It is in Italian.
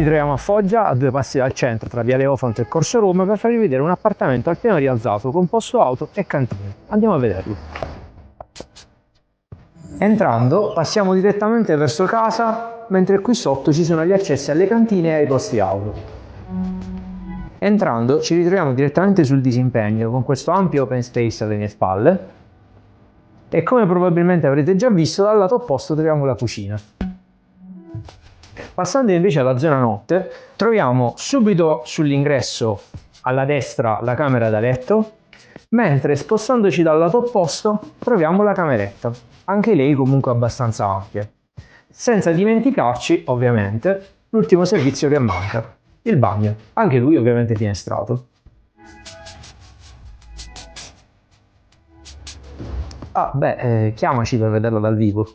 Ci troviamo a Foggia, a 2 passi dal centro, tra Viale Ofant e Corso Roma, per farvi vedere un appartamento al piano rialzato con posto auto e cantina. Andiamo a vederlo. Entrando, passiamo direttamente verso casa, mentre qui sotto ci sono gli accessi alle cantine e ai posti auto. Entrando, ci ritroviamo direttamente sul disimpegno, con questo ampio open space alle mie spalle, e come probabilmente avrete già visto, dal lato opposto troviamo la cucina. Passando invece alla zona notte, troviamo subito sull'ingresso alla destra la camera da letto, mentre spostandoci dal lato opposto troviamo la cameretta, anche lei comunque abbastanza ampia. Senza dimenticarci, ovviamente, l'ultimo servizio che manca, il bagno, anche lui ovviamente finestrato. Chiamaci per vederlo dal vivo.